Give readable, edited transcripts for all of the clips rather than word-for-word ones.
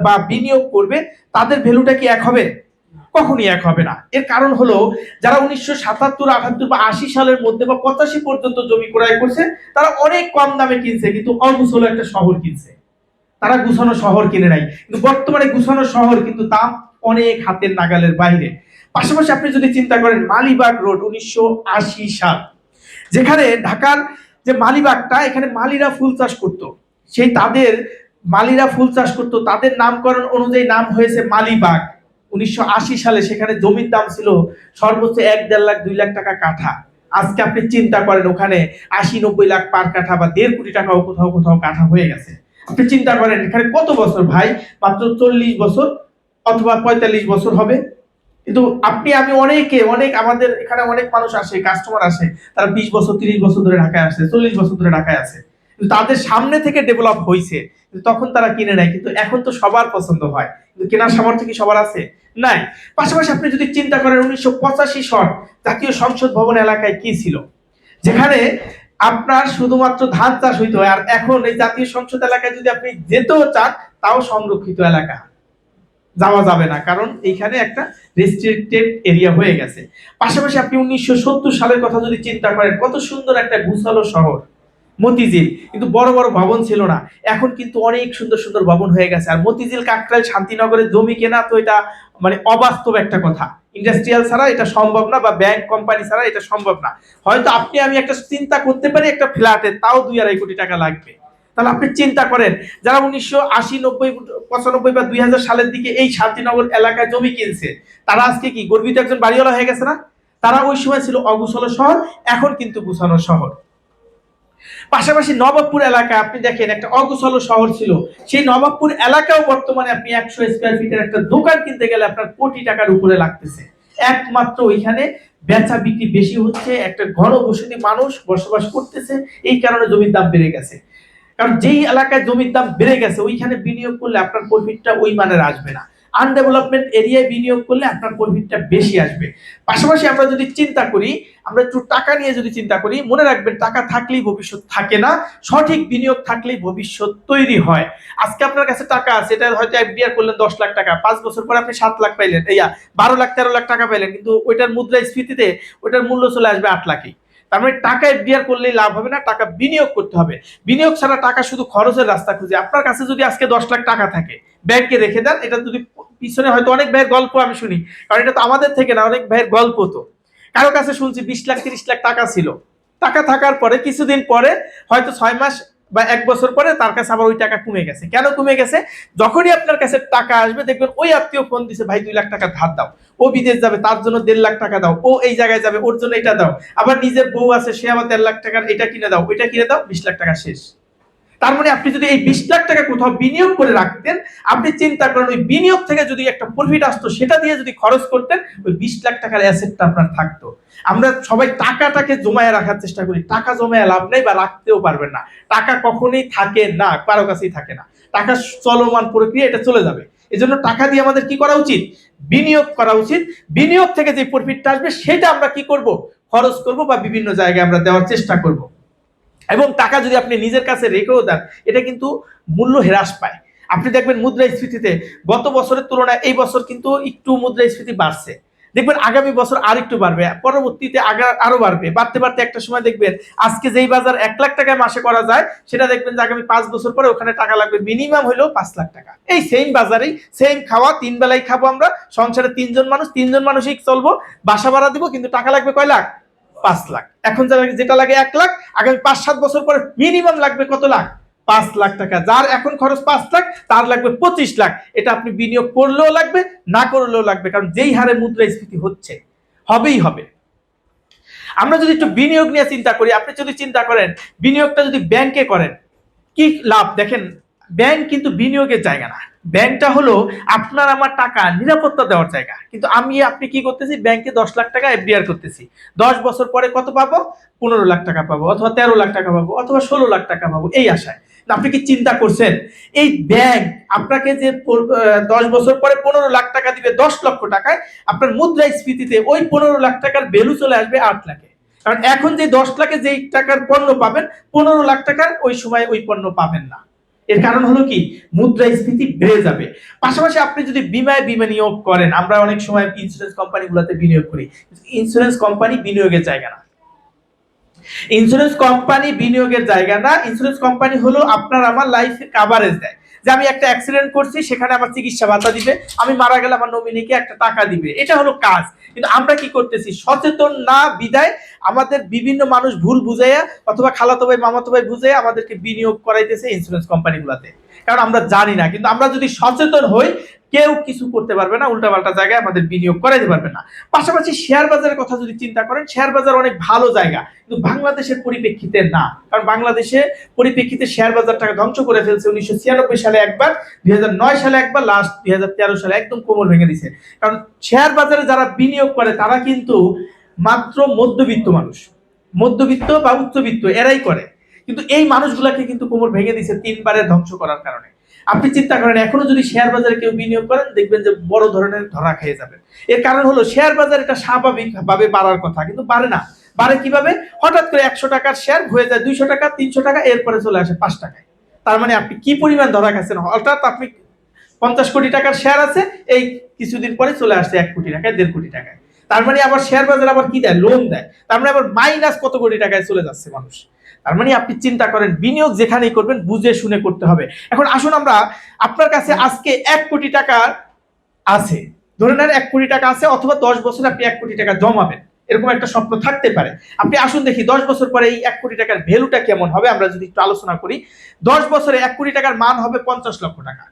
বা বিনিয়োগ করবে তাদের ভ্যালুটা কি এক হবে? কখনই এক হবে না। এর কারণ হলো যারা 1977, 78 বা 80 সালের মধ্যে বা 85 পর্যন্ত জমি ক্রয় করছে তারা অনেক কম দামে কিনছে, কিন্তু অগুছালো একটা শহর কিনছে। তারা গুছানো শহর কিনে নাই, কিন্তু বর্তমানে গুছানো শহর কিন্তু দাম অনেক হাতের নাগালের বাইরে। পাশাপাশি আপনি যদি চিন্তা করেন মালিবাগ রোড 1980 সাল, যেখানে ঢাকার যে মালিবাগটা, এখানে মালিরা ফুল চাষ করত, সেই তাদের মালিরা ফুল চাষ করত, তাদের নামকরণ অনুযায়ী নাম হয়েছে মালিবাগ। 1980 সালে সেখানে জমির দাম ছিল সর্বোচ্চ 1-1.5 লাখ 2 লাখ টাকা কাঠা। আজকে আপনি চিন্তা করেন ওখানে 80-90 লাখ পার কাঠা বা 1.5 কোটি টাকাও কোথাও কোথাও কাঠা হয়ে গেছে। আপনি চিন্তা করেন এখানে কত বছর ভাই, মাত্র 40 বছর অথবা 45 বছর হবে। কিন্তু আপনি আমি অনেক আমাদের এখানে অনেক মানুষ আসে, কাস্টমার আসে, তারা 20 বছর 30 বছর ধরে ঢাকায় আসে, 40 বছর ধরে ঢাকায় আছে, কিন্তু তাদের সামনে থেকে ডেভেলপ হয়েছে, কিন্তু তখন তারা কিনে নেয়। কিন্তু এখন তো সবার পছন্দ হয়, কিন্তু কেনার সামর্থ্য কি সবার আছে? নাই। পাশাপাশি আপনি যদি চিন্তা করেন 1985 সন জাতীয় সংসদ ভবন এলাকায় কি ছিল, যেখানে আপনার শুধুমাত্র ধান চাষ হইতো, আর এখন এই জাতীয় সংসদ এলাকায় যদি আপনি যেতেও চান তাও সংরক্ষিত এলাকা, যাওয়া যাবে না, কারণ এইখানে একটা রেস্ট্রিক্টেড এরিয়া হয়ে গেছে। পাশাপাশি আপনি 1970 সালের কথা যদি চিন্তা করেন, কত সুন্দর একটা গুছালো শহর মতিঝিল, কিন্তু বড় বড় ভবন ছিল না। এখন কিন্তু অনেক সুন্দর সুন্দর ভবন হয়ে গেছে। আর মতিঝিল, কাকরাইল, শান্তিনগরের জমি কেনা তো এটা মানে অবাস্তব একটা কথা। ইন্ডাস্ট্রিয়াল ছাড়া এটা সম্ভব না, বা ব্যাংক কোম্পানি ছাড়া এটা সম্ভব না। হয়তো আপনি আমি একটা চিন্তা করতে পারি একটা ফ্ল্যাটে তাও 2-2.5 কোটি টাকা লাগবে। তাহলে আপনি চিন্তা করেন যারা 1980, 90, 95 বা 2000 সালের দিকে এই শান্তিনগর এলাকায় জমি কিনছে, তারা আজকে কি গর্বিত একজন বাড়িওয়ালা হয়ে গেছে না? তারা ওই সময় ছিল অগুছালো শহর, এখন কিন্তু গুছানো শহর। পাশাপাশি নবাবপুর এলাকা আপনি দেখেন একটা অগুছালো শহর ছিল, সেই নবাবপুর এলাকাও বর্তমানে আপনি 100 স্কয়ার ফিটের একটা দোকান কিনতে গেলে আপনার কোটি টাকার উপরে লাগতেছে। একমাত্র ওইখানে বেচা বিক্রি বেশি হচ্ছে, একটা ঘনবসতি মানুষ বসবাস করতেছে, এই কারণে জমির দাম বেড়ে গেছে। কারণ যেই এলাকায় জমির দাম বেড়ে গেছে ওইখানে বিনিয়োগ করলে আপনার প্রফিটটা ওই মানের আসবে না। আনডেভেলপমেন্ট এরিয়ায় বিনিয়োগ করলে আপনার প্রফিটটা বেশি আসবে। পাশাপাশি আমরা যদি চিন্তা করি, আমরা একটু টাকা নিয়ে যদি চিন্তা করি, মনে রাখবেন টাকা থাকলেই ভবিষ্যৎ থাকে না, সঠিক বিনিয়োগ থাকলেই ভবিষ্যৎ তৈরি হয়। আজকে আপনার কাছে টাকা আছে, এটা হয়তো এফডিআর করলেন 10 লাখ টাকা, 5 বছর পরে আপনি 7 লাখ পাইলেন, 12 লাখ 13 লাখ টাকা পাইলেন, কিন্তু ওইটার মুদ্রাস্ফীতিতে ওইটার মূল্য চলে আসবে 8 লাখে। তার মানে টাকা এফডিআর করলেই লাভ হবে না, টাকা বিনিয়োগ করতে হবে। বিনিয়োগ ছাড়া টাকা শুধু খরচের রাস্তা খুঁজে। আপনার কাছে যদি আজকে 10 লাখ টাকা থাকে, ব্যাংকে রেখে দেন, এটা যদি পিছনে হয়তো অনেক ভাইয়ের গল্প আমি শুনি, কারণ এটা তো আমাদের থেকে না, অনেক ভাইয়ের গল্প। তো কারো কাছে শুনছি 20 লাখ 30 লাখ টাকা ছিল, টাকা থাকার পরে কিছুদিন পরে হয়তো 6 মাস বা 1 বছর পরে তার কাছে আবার ওই টাকা কমে গেছে। কেন কমে গেছে? যখনই আপনার কাছে টাকা আসবে দেখবেন ওই আত্মীয় ফোন দিছে, ভাই 2 লাখ টাকা ধার দাও, ও বিদেশ যাবে তার জন্য 1.5 লাখ টাকা দাও, ও এই জায়গায় যাবে ওর জন্য এটা দাও, আবার নিজের বউ আছে সে আবার 1.5 লাখ টাকার এটা কিনে দাও, ওইটা কিনে দাও, 20 লাখ টাকা শেষ। তার মানে আপনি যদি এই 20 লাখ টাকা কোথাও বিনিয়োগ করে রাখতেন, আপনি চিন্তা করেন ওই বিনিয়োগ থেকে যদি একটা প্রফিট আসতো, সেটা দিয়ে যদি খরচ করতেন, ওই 20 লাখ টাকার অ্যাসেটটা আপনার থাকতো। আমরা সবাই টাকাটাকে জমায়ে রাখার চেষ্টা করি, টাকা জমায়ে লাভ নেই বা রাখতেও পারবেন না। টাকা কখনোই থাকে না, কারো কাছেই থাকে না। টাকা চলমান প্রক্রিয়া, এটা চলে যাবে। এজন্য টাকা দিয়ে আমাদের কি করা উচিত? বিনিয়োগ করা উচিত। বিনিয়োগ থেকে যে প্রফিটটা আসবে সেটা আমরা কি করব? খরচ করব বা বিভিন্ন জায়গায় আমরা দেওয়ার চেষ্টা করব। এবং টাকা যদি আপনি নিজের কাছে রেখেও দেন, এটা কিন্তু মূল্য হ্রাস পায়। আপনি দেখবেন মুদ্রাস্ফীতিতে গত বছরের তুলনায় এই বছর কিন্তু একটু মুদ্রাস্ফীতি বাড়ছে, দেখবেন আগামী বছর আর একটু বাড়বে, পরবর্তীতে আরো বাড়বে, বাড়তে বাড়তে একটা সময় দেখবেন আজকে যেই বাজার 1 লাখ টাকায় মাসে করা যায়, সেটা দেখবেন যে আগামী 5 বছর পরে ওখানে টাকা লাগবে মিনিমাম হইলেও 5 লাখ টাকা। এই সেম বাজারেই সেম খাওয়া, 3 বেলাই খাবো আমরা, সংসারে 3 জন মানুষ, 3 জন মানুষই চলবো, বাসা ভাড়া দিব, কিন্তু টাকা লাগবে কয় লাখ? 5 লাখ। এখন যেটা লাগে 1 লাখ, আগামী 5-7 বছর পরে মিনিমাম লাগবে কত লাখ? 5 লাখ টাকা। যার এখন খরচ 5 লাখ, তার লাগবে 25 লাখ। এটা আপনি বিনিয়োগ করলেও লাগবে, না করলেও লাগবে, কারণ যেই হারে মুদ্রাস্ফীতি হচ্ছে, হবেই হবে। আমরা যদি একটু বিনিয়োগ নিয়ে চিন্তা করি, আপনি যদি চিন্তা করেন বিনিয়োগটা যদি ব্যাংকে করেন, কি লাভ দেখেন। ব্যাংক কিন্তু বিনিয়োগের জায়গা না, ব্যাংকটা হলো আপনার আমার টাকা নিরাপত্তা দেওয়ার জায়গা। কিন্তু আপনি কি করতেছি? ব্যাংকে 10 লাখ টাকা এফডিআর করতেছি, 10 বছর পরে কত পাবো? 15 লাখ টাকা পাবো, অথবা 13 লাখ টাকা পাবো, অথবা 16 লাখ টাকা পাবো, এই আশায়। আপনি কি চিন্তা করছেন এই ব্যাংক আপনাকে যে 10 বছর পরে 15 লাখ টাকা দিবে 10 লক্ষ টাকায়, আপনার মুদ্রাস্ফীতিতে ওই 15 লাখ টাকার ভ্যালু চলে আসবে 8 লাখে। কারণ এখন যে 10 লাখে যেই টাকার পণ্য পাবেন, 15 লাখ টাকার ওই সময় ওই পণ্য পাবেন না। এর কারণ হলো কি, মুদ্রাস্ফীতি বেড়ে যাবে। পাশাপাশি আপনি যদি বিমায় বিনিয়োগ করেন, আমরা অনেক সময় ইন্স্যুরেন্স কোম্পানিগুলোতে বিনিয়োগ করি, ইন্স্যুরেন্স কোম্পানি বিনিয়োগের জায়গা না। ইন্স্যুরেন্স কোম্পানি বিনিয়োগের জায়গা না। ইন্স্যুরেন্স কোম্পানি হলো আপনার আমার লাইফ কাভারেজ দেয়, যে আমি একটা অ্যাক্সিডেন্ট করছি, সেখানে আমার চিকিৎসা ভাতা দিবে, আমি মারা গেলে আমার নমিনিকে একটা টাকা দিবে, এটা হলো কাজ। কিন্তু আমরা কি করতেছি, সচেতন না বিদায় আমাদের বিভিন্ন মানুষ ভুল বুঝাইয়া অথবা খালাতো ভাই মামাতো ভাই বুঝাইয়া আমাদেরকে বিনিয়োগ করাইতেছে ইন্স্যুরেন্স কোম্পানিগুলোতে, কারণ আমরা জানি না। কিন্তু আমরা যদি সচেতন হই, কেউ কিছু করতে পারবে না, উল্টাপাল্টা জায়গায় আমাদের বিনিয়োগ করাইতে পারবে না। পাশাপাশি শেয়ার বাজারের কথা যদি চিন্তা করেন, শেয়ার বাজার অনেক ভালো জায়গা, কিন্তু বাংলাদেশের পরিপ্রেক্ষিতে না। কারণ বাংলাদেশে পরিপ্রেক্ষিতে শেয়ার বাজারটাকে ধ্বংস করে ফেলছে 1996 সালে একবার, 2009 সালে একবার, লাস্ট 2013 সালে একদম কোমর ভেঙে দিছে। কারণ শেয়ার বাজারে যারা বিনিয়োগ করে তারা কিন্তু মাত্র মধ্যবিত্ত মানুষ, মধ্যবিত্ত বা উচ্চবিত্ত এরাই করে। কিন্তু এই মানুষগুলাকে কিন্তু কোমর ভেঙে দিছে 3বারের ধ্বংস করার কারণে। আপনি চিন্তা করেন, এখনো যদি শেয়ার বাজারে কেউ বিনিয়োগ করেন, দেখবেন যে বড় ধরনের ধরা খেয়ে যাবে। এর কারণ হলো শেয়ার বাজার এটা স্বাভাবিকভাবে বাড়ার কথা, কিন্তু বাড়ে না। বাড়ে কিভাবে? হঠাৎ করে 100 টাকার শেয়ার হয়ে যায় 200 টাকা, 300 টাকা, এরপরে চলে আসে 5 টাকায়। তার মানে আপনি কি পরিমাণ ধরা খাচ্ছেন? হঠাৎ আপনি 50 কোটি টাকার শেয়ার আছে, এই কিছুদিন পরে চলে আসছে 1 কোটি টাকায়, 1.5 কোটি টাকায়। তার মানে আবার শেয়ার বাজার আবার কি দেয়? লোন দেয়। তার মানে আবার মাইনাস কত কোটি টাকায় চলে যাচ্ছে মানুষ। তার মানে আপনি চিন্তা করেন, বিনিয়োগ যেখানেই করবেন বুঝে শুনে করতে হবে। এখন আসুন আমরা, আপনার কাছে আজকে 1 কোটি টাকা আছে, ধরে নেন 1 কোটি টাকা আছে, অথবা 10 বছরে আপনি 1 কোটি টাকা জমাবেন, এরকম একটা স্বপ্ন থাকতে পারে। আপনি আসুন দেখি 10 বছর পরে এই 1 কোটি টাকার ভ্যালুটা কেমন হবে। আমরা যদি একটু আলোচনা করি, 10 বছরে 1 কোটি টাকার মান হবে 50 লক্ষ টাকা।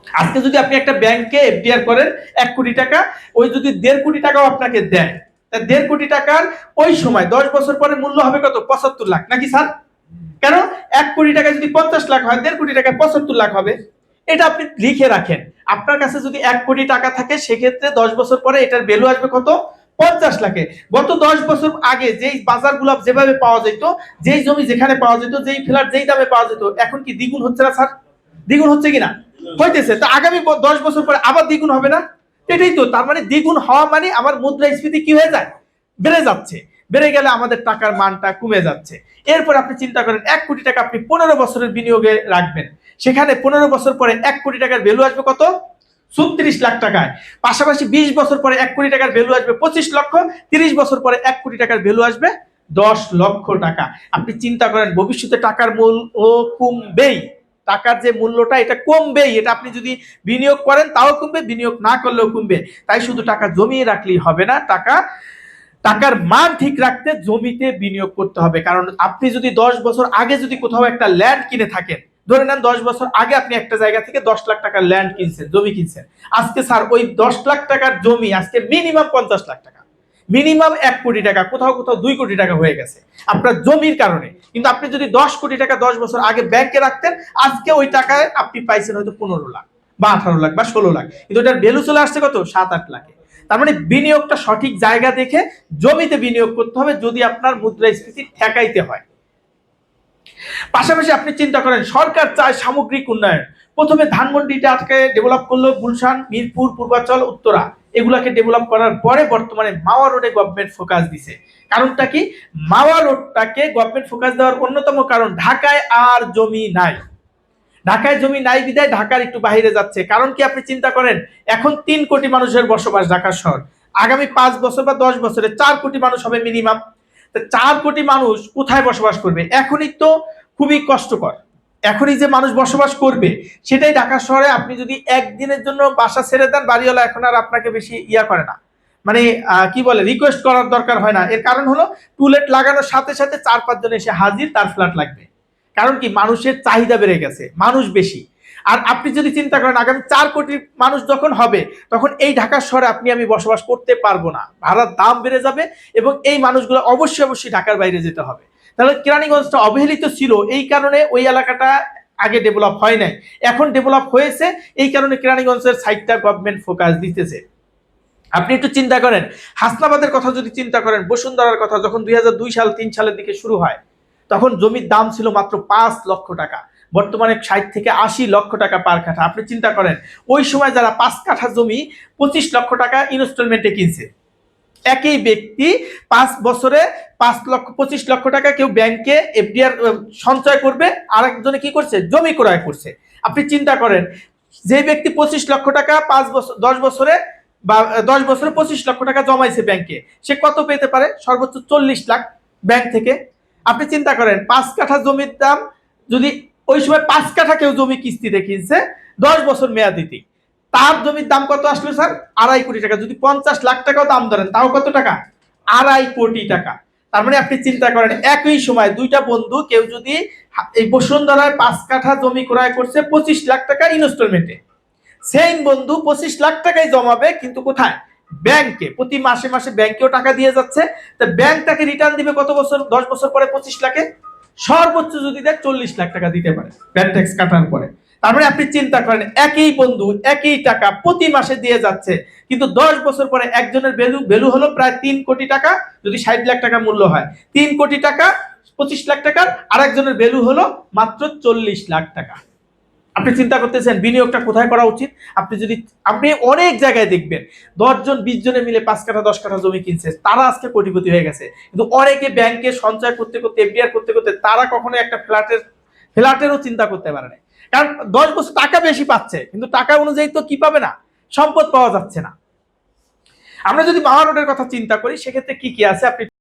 আজকে যদি আপনি একটা ব্যাংকে এফডিআর করেন 1 কোটি টাকা, ওই যদি 1.5 কোটি টাকাও আপনাকে দেয়, 1.5 কোটি টাকার ওই সময় 10 বছর পরে মূল্য হবে কত? 75 লাখ, নাকি স্যার? কেন? 1 কোটি টাকা যদি 50 লাখ হয়, 1.5 কোটি টাকা 75 লাখ হবে। এটা আপনি লিখে রাখেন। আপনার কাছে যদি 1 কোটি টাকা থাকে, সেক্ষেত্রে 10 বছর পরে এটার ভ্যালু আসবে কত? 50 লাখে। গত 10 বছর আগে যেই বাজারগুলো যেভাবে পাওয়া যেত, যেই জমি যেখানে পাওয়া যেত, যেই ফ্ল্যাট যেই দামে পাওয়া যেত, এখন কি দ্বিগুণ হচ্ছে না স্যার? দ্বিগুণ হচ্ছে কিনা? হইতেছে। তো আগামী 10 বছর পরে আবার দ্বিগুণ হবে না? এটাই তো। তার মানে দ্বিগুণ হওয়া মানে আমার মুদ্রাস্ফীতি কি হয়ে যায়? বেড়ে যাচ্ছে। বেড়ে গেলে আমাদের টাকার মানটা কমে যাচ্ছে। এরপর আপনি চিন্তা করেন, 1 কোটি টাকা আপনি 15 বছরের বিনিয়োগে রাখবেন, সেখানে 15 বছর পরে 1 কোটি টাকার ভ্যালু আসবে কত? 36 লাখ টাকায়। পাশাপাশি 20 বছর পরে 1 কোটি টাকার ভ্যালু আসবে 25 লক্ষ, 30 বছর পরে 1 কোটি টাকার ভ্যালু আসবে 10 লক্ষ টাকা। আপনি চিন্তা করেন, ভবিষ্যতে টাকার মূল্য কমবেই, টাকার যে মূল্যটা এটা কমবেই। এটা আপনি যদি বিনিয়োগ করেন তাও কমবে, বিনিয়োগ না করলেও কমবে। তাই শুধু টাকা জমিয়ে রাখলেই হবে না, টাকার মান ঠিক রাখতে জমিতে বিনিয়োগ করতে হবে। কারণ আপনি যদি 10 বছর আগে যদি কোথাও একটা ল্যান্ড কিনে থাকেন, ধরে নেন 10 বছর আগে আপনি একটা জায়গা থেকে 10 লাখ টাকার ল্যান্ড কিনছেন, জমি কিনছেন। আজকে স্যার ওই 10 লাখ টাকার জমি আজকে মিনিমাম 50 লাখ টাকা, মিনিমাম 1 কোটি টাকা, কোথাও কোথাও 2 কোটি টাকা হয়ে গেছে আপনার জমির কারণে। কিন্তু আপনি যদি 10 কোটি টাকা 10 বছর আগে ব্যাংকে রাখতেন, আজকে ওই টাকায় আপনি পাইছেন হয়তো 15 লাখ বা 18 লাখ বা 16 লাখ, কিন্তু এটার ভ্যালু চলে আসছে কত? 7-8 লাখে। তার মানে বিনিয়োগটা সঠিক জায়গা দেখে জমিতে বিনিয়োগ করতে হবে, যদি আপনার মুদ্রাস্ফীতি ঠেকাইতে হয়। পাশাপাশি আপনি চিন্তা করেন, সরকার চায় সামগ্রিক উন্নয়ন। প্রথমে ধানমন্ডিটাকে ডেভেলপ করলো, গুলশান, মিরপুর, পূর্বাচল, উত্তরা, এগুলাকে ডেভেলপ করার পরে বর্তমানে মাওয়া রোডে গভর্নমেন্ট ফোকাস দিছে। কারণটা কি? মাওয়া রোডটাকে গভর্নমেন্ট ফোকাস দেওয়ার অন্যতম কারণ, ঢাকায় আর জমি নাই। ঢাকায় জমি নাই বিধায় ঢাকার একটু বাইরে যাচ্ছে। কারণ কি? আপনি চিন্তা করেন, এখন 3 কোটি মানুষের বসবাস ঢাকা শহর, আগামী 5 বছর বা 10 বছরে 4 কোটি মানুষ হবে মিনিমাম। 4 কোটি মানুষ কোথায় বসবাস করবে? এখনই তো খুবই কষ্টকর। এখনই যে মানুষ বসবাস করবে সেটাই ঢাকা শহরে। আপনি যদি একদিনের জন্য বাসা ছেড়ে দেন, বাড়িওয়ালা এখন আর আপনাকে বেশি ইয়া করে না, মানে কি বলে, রিকোয়েস্ট করার দরকার হয় না। এর কারণ হলো টুলেট লাগানোর সাথে সাথে 4-5 জন এসে হাজির, তার ফ্ল্যাট লাগবে। কারণ কি? মানুষের চাহিদা বেড়ে গেছে, মানুষ বেশি। আর আপনি যদি চিন্তা করেন, আগামী 4 কোটি মানুষ যখন হবে, তখন এই ঢাকা শহরে আপনি আমি বসবাস করতে পারবো না, ভাড়ার দাম বেড়ে যাবে, এবং এই মানুষগুলো অবশ্যই অবশ্যই ঢাকার বাইরে যেতে হবে। তাহলে কেরানীগঞ্জটা অবহেলিত ছিল, এই কারণে ওই এলাকাটা আগে ডেভেলপ হয় নাই, এখন ডেভেলপ হয়েছে। এই কারণে কেরানীগঞ্জের সাইডটা গভর্নমেন্ট ফোকাস দিতেছে। আপনি একটু চিন্তা করেন, হাসনাবাদের কথা যদি চিন্তা করেন, বসুন্ধরার কথা, যখন 2002 সাল 3 সালের দিকে শুরু হয়, তখন জমির দাম ছিল মাত্র 5 লক্ষ টাকা, বর্তমানে 60 থেকে 80 লক্ষ টাকা পার কাঠা। আপনি চিন্তা করেন, ওই সময় যারা 5 কাঠা জমি 25 লক্ষ টাকা ইনস্টলমেন্টে কিনছে, একই ব্যক্তি 5 বছরে 5 লক্ষ 25 লক্ষ টাকা কেউ ব্যাংকে এফডিআর সঞ্চয় করবে, আরেকজনে কি করছে, জমি ক্রয় করছে। আপনি চিন্তা করেন, যে ব্যক্তি 25 লক্ষ টাকা 5 বছর 10 বছরে বা 10 বছরে 25 লক্ষ টাকা জমাইছে ব্যাংকে, সে কত পেতে পারে? সর্বোচ্চ 40 লাখ ব্যাংক থেকে। আপনি চিন্তা করেন 5 কাঠা জমির দাম, যদি ওই সময় 5 কাঠা কেউ জমি কিস্তিতে কিনছে 10 বছর মেয়াদিতে, তার জমির দাম কত আসলো স্যার? 2.5 কোটি টাকা। যদি 50 লাখ টাকাও দাম ধরেন, তাও কত টাকা? 2.5 কোটি টাকা। তার মানে আপনি চিন্তা করেন, একই সময় দুইটা বন্ধু, কেউ যদি এই বসুন্ধরায় 5 কাঠা জমি ক্রয় করছে 25 লাখ টাকা ইনস্টলমেন্টে, সেম বন্ধু 25 লাখ টাকাই জমাবে, কিন্তু কোথায়? ব্যাংকে। প্রতি মাসে মাসে ব্যাংকেও টাকা দিয়ে যাচ্ছে। তা ব্যাংক তাকে রিটার্ন দিবে কত বছর? 10 বছর পরে 25 লাখে। সর্বোচ্চ যদি দেয় 40 লাখ টাকা দিতে পারে ভ্যাট ট্যাক্স কাটার পরে। তার মানে আপনি চিন্তা করেন, একই বন্ধু একই টাকা প্রতি মাসে দিয়ে যাচ্ছে, কিন্তু 10 বছর পরে একজনের ভ্যালু হলো প্রায় 3 কোটি টাকা, যদি 60 লাখ টাকা মূল্য হয় 3 কোটি টাকা 25 লাখ টাকার, আর একজনের ভ্যালু হলো মাত্র 40 লাখ টাকা। আপনি চিন্তা করতেছেন বিনিয়োগটা কোথায় করা উচিত? আপনি অনেক জায়গায় দেখবেন 10 জন 20 জনে মিলে 5 কাঠা 10 কাঠা জমি কিনছে, তারা আজকে কোটিপতি হয়ে গেছে। কিন্তু অনেকে ব্যাংকে সঞ্চয় করতে করতে এফডিআর করতে করতে তারা কখনো একটা ফ্ল্যাটেরও চিন্তা করতে পারে না। কারণ 10 বছর টাকা বেশি পাচ্ছে, কিন্তু টাকা অনুযায়ী তো কি পাবে না, সম্পদ পাওয়া যাচ্ছে না। আমরা যদি মাওয়া রোডের কথা চিন্তা করি, সেক্ষেত্রে কি কি আছে আপনি